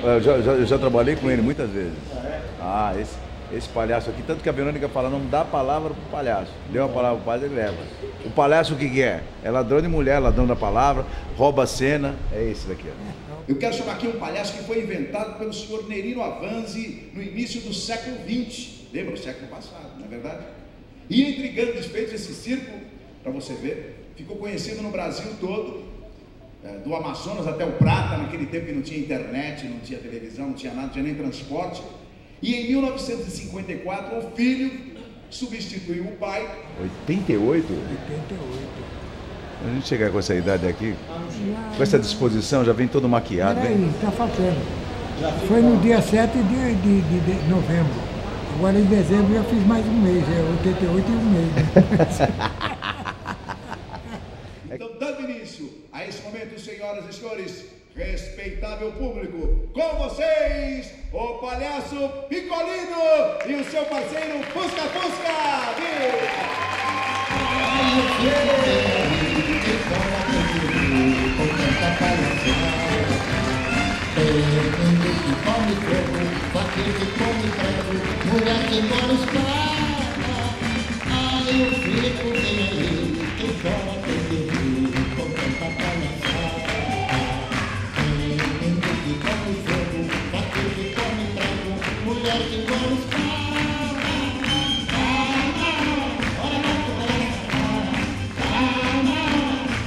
Eu já trabalhei com ele muitas vezes. Ah, esse palhaço aqui, tanto que a Verônica fala, não dá a palavra pro palhaço. Deu a palavra pro padre, ele leva. O palhaço o que que é? É ladrão de mulher, ladrão da palavra, rouba a cena. É esse daqui, ó. Eu quero chamar aqui um palhaço que foi inventado pelo senhor Nerino Avanzi no início do século XX. Lembra? O século passado, não é verdade? E entre grandes feitos, esse circo, para você ver, ficou conhecido no Brasil todo, do Amazonas até o Prata, naquele tempo que não tinha internet, não tinha televisão, não tinha nada, não tinha nem transporte. E em 1954, o filho substituiu o pai. 88? 88. A gente chegar com essa idade aqui, com essa disposição, já vem todo maquiado, hein? Peraí, está faltando. Foi no dia 7 de novembro. Agora em dezembro eu fiz mais um mês, é 88 e um mês. Então, dando início a esse momento, senhoras e senhores, respeitável público, com vocês, o palhaço Picolino e o seu parceiro Fusca Fusca! Mulher que mora espada, ai eu fico bem aí, quem chora tem que rir, com tanta palhaçada. Menino que come fogo, vaqueiro que come trago, mulher que mora espada, ora bate palhaçada,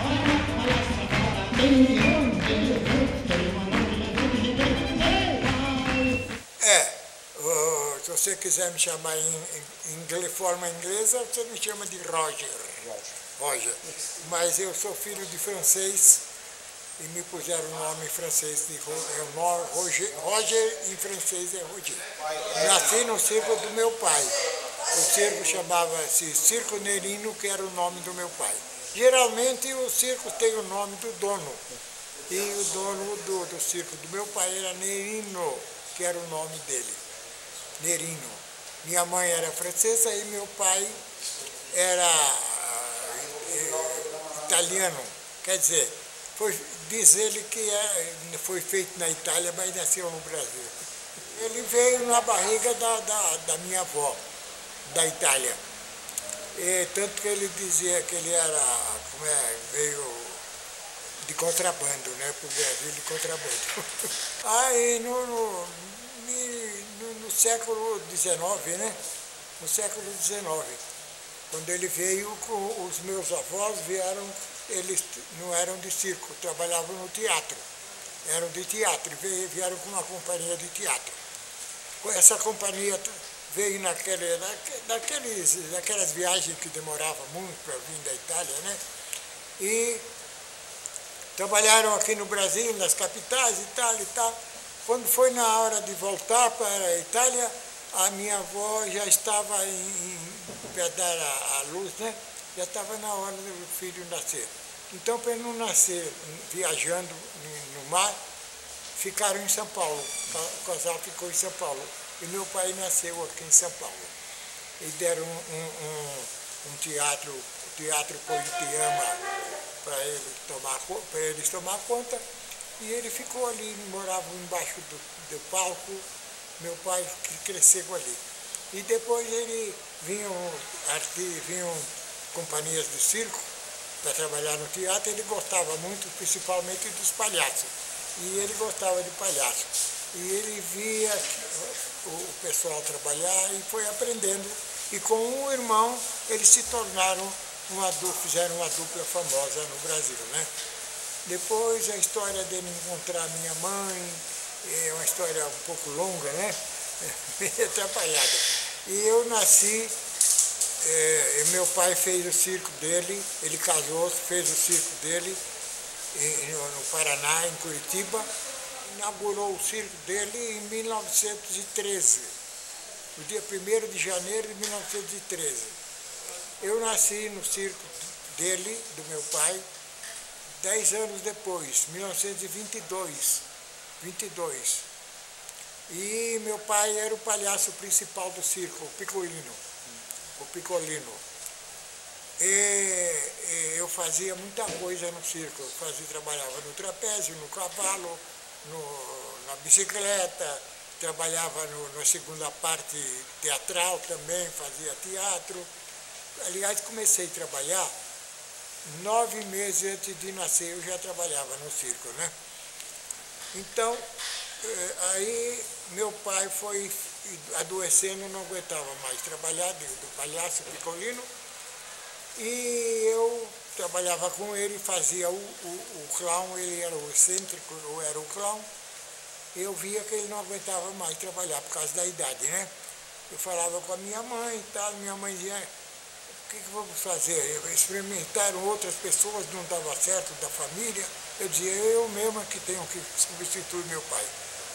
ora bate palhaçada, tem um leão, tem elefante, tem uma nave, Se você quiser me chamar em forma inglesa, você me chama de Roger. Roger. Mas eu sou filho de francês e me puseram o nome em francês de Roger em francês é Roger. Nasci no circo do meu pai. O circo chamava-se Circo Nerino, que era o nome do meu pai. Geralmente o circo tem o nome do dono. E o dono do circo do meu pai era Nerino, que era o nome dele. Nerino. Minha mãe era francesa e meu pai era italiano. Quer dizer, diz ele que foi feito na Itália, mas nasceu no Brasil. Ele veio na barriga da minha avó, da Itália. E, tanto que ele dizia que ele era, veio de contrabando, né, para o Brasil de contrabando. Aí no século XIX, né? No século XIX, quando ele veio, os meus avós vieram, eles não eram de circo, trabalhavam no teatro, eram de teatro, vieram com uma companhia de teatro. Essa companhia veio naquelas viagens que demoravam muito para vir da Itália, né? E trabalharam aqui no Brasil, nas capitais e tal e tal. Quando foi na hora de voltar para a Itália, a minha avó já estava para dar a luz, né? Já estava na hora do filho nascer. Então, para ele não nascer viajando no mar, ficaram em São Paulo. O casal ficou em São Paulo. E meu pai nasceu aqui em São Paulo. E deram um teatro, o Teatro Politeama, para eles tomar conta. E ele ficou ali, morava embaixo do palco, meu pai cresceu ali. E depois vinham companhias de circo para trabalhar no teatro, ele gostava muito, principalmente dos palhaços. E ele gostava de palhaço. E ele via o pessoal trabalhar e foi aprendendo. E com um irmão, eles se tornaram fizeram uma dupla famosa no Brasil, né? Depois a história dele encontrar minha mãe, é uma história um pouco longa, né? Meio atrapalhada. E eu nasci, meu pai fez o circo dele, ele casou, fez o circo dele no Paraná, em Curitiba, inaugurou o circo dele em 1913, no dia 1º de janeiro de 1913. Eu nasci no circo dele, do meu pai, 10 anos depois, 1922. E meu pai era o palhaço principal do circo, o Picolino. E eu fazia muita coisa no circo, trabalhava no trapézio, no cavalo, na bicicleta, trabalhava na segunda parte teatral também, fazia teatro. Aliás, comecei a trabalhar 9 meses antes de nascer, eu já trabalhava no circo, né? Então, aí meu pai foi adoecendo, não aguentava mais trabalhar, do palhaço Picolino, e eu trabalhava com ele, fazia o clown, ele era o excêntrico, eu era o clown. Eu via que ele não aguentava mais trabalhar por causa da idade, né? Eu falava com a minha mãe e tal, minha mãe dizia, o que vamos fazer? Experimentaram outras pessoas, não dava certo, da família. Eu dizia, eu mesma que tenho que substituir meu pai.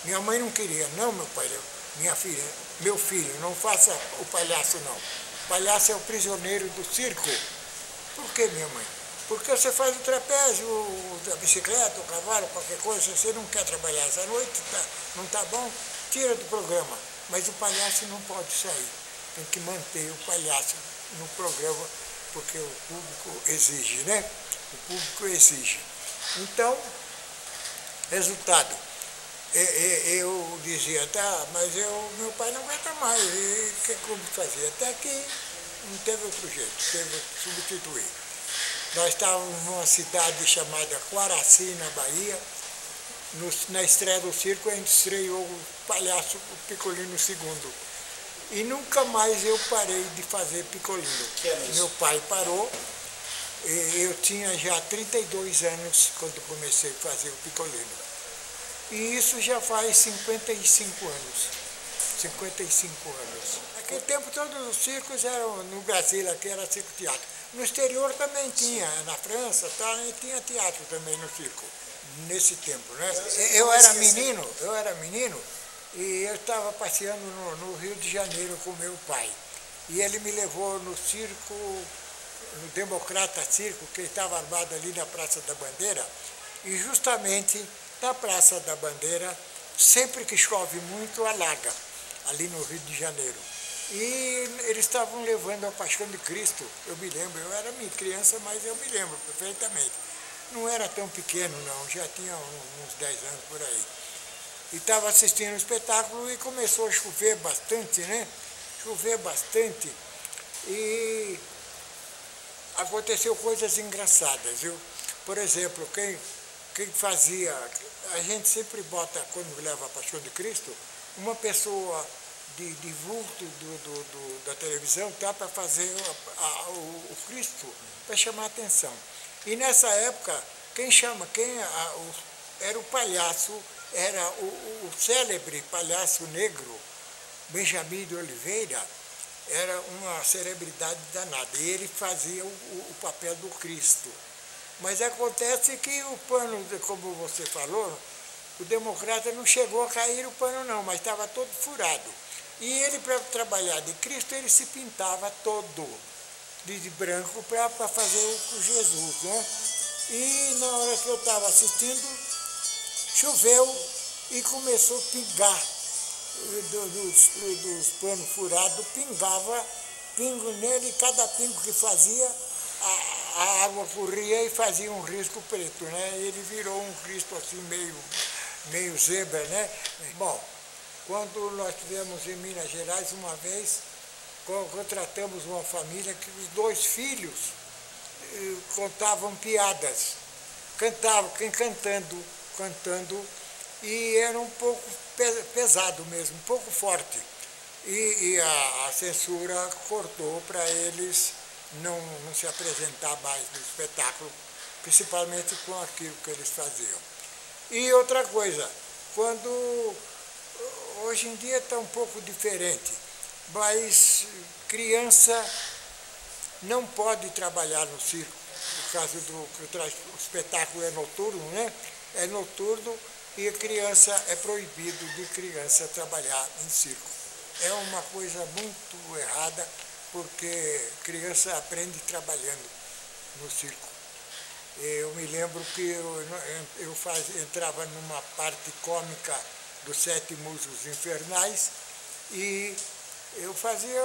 Minha mãe não queria, não, meu pai, minha filha, meu filho, não faça o palhaço não. O palhaço é o prisioneiro do circo. Por que, minha mãe? Porque você faz o trapézio, a bicicleta, o cavalo, qualquer coisa, você não quer trabalhar essa noite, não está bom, tira do programa. Mas o palhaço não pode sair. Tem que manter o palhaço no programa, porque o público exige, né? O público exige. Então, resultado, eu dizia, tá, mas meu pai não aguenta mais, e o que eu fazia? Até que não teve outro jeito, teve que substituir. Nós estávamos numa cidade chamada Quaraci, na Bahia. Na estreia do circo, a gente estreou o palhaço Picolino II. E nunca mais eu parei de fazer Picolino. Meu pai parou. Eu tinha já 32 anos quando comecei a fazer o Picolino. E isso já faz 55 anos. 55 anos. Naquele tempo todos os circos eram, no Brasil aqui era circo-teatro. No exterior também tinha, na França, tinha teatro também no circo, nesse tempo, né? Eu era menino e eu estava passeando no Rio de Janeiro com meu pai. E ele me levou no circo, no Democrata Circo, que estava armado ali na Praça da Bandeira. E justamente na Praça da Bandeira, sempre que chove muito, alaga, ali no Rio de Janeiro. E eles estavam levando a Paixão de Cristo, eu me lembro, eu era criança, mas eu me lembro perfeitamente. Não era tão pequeno não, já tinha uns 10 anos por aí. E estava assistindo o espetáculo e começou a chover bastante, né? Chover bastante. E aconteceu coisas engraçadas, viu? Por exemplo, quem fazia, a gente sempre bota, quando leva a Paixão de Cristo, uma pessoa de vulto da televisão, tá, para fazer o Cristo, para chamar a atenção. E nessa época, era o palhaço, era o célebre palhaço negro, Benjamin de Oliveira, era uma celebridade danada, e ele fazia o papel do Cristo. Mas acontece que o pano, como você falou, o Democrata não chegou a cair o pano não, mas estava todo furado. E ele, para trabalhar de Cristo, ele se pintava todo de branco para fazer o Jesus, né? E na hora que eu estava assistindo, choveu e começou a pingar dos panos furados, pingava, pingo nele, e cada pingo que fazia, a água corria e fazia um risco preto, né? Ele virou um Cristo assim meio zebra, né? Bom, quando nós estivemos em Minas Gerais uma vez, contratamos uma família que os 2 filhos contavam piadas, cantando, e era um pouco pesado mesmo, um pouco forte. E a censura cortou para eles não se apresentar mais no espetáculo, principalmente com aquilo que eles faziam. E outra coisa, hoje em dia está um pouco diferente, mas criança não pode trabalhar no circo, por causa o espetáculo é noturno, né? É noturno e a criança é proibido de criança trabalhar em circo. É uma coisa muito errada, porque criança aprende trabalhando no circo. Eu me lembro que eu entrava numa parte cômica dos 7 Musos Infernais e eu fazia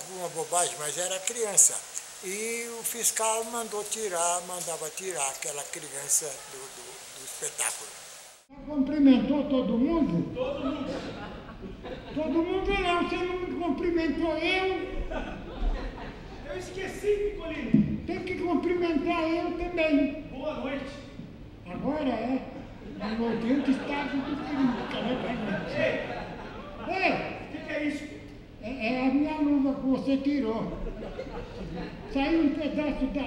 uma bobagem, mas era criança. E o fiscal mandava tirar aquela criança do espetáculo. Cumprimentou todo mundo? Todo mundo. Todo mundo não, você não me cumprimentou eu. Eu esqueci, Picolino. Tem que cumprimentar eu também. Boa noite. Agora é. No outro estado do Felipe. Ei! O que é isso? É a minha luva que você tirou. Saiu um pedaço da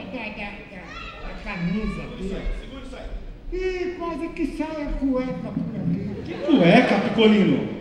camisa aqui. Segura isso aí. E quase que sai a cueca por aqui. Que cueca, Picolino?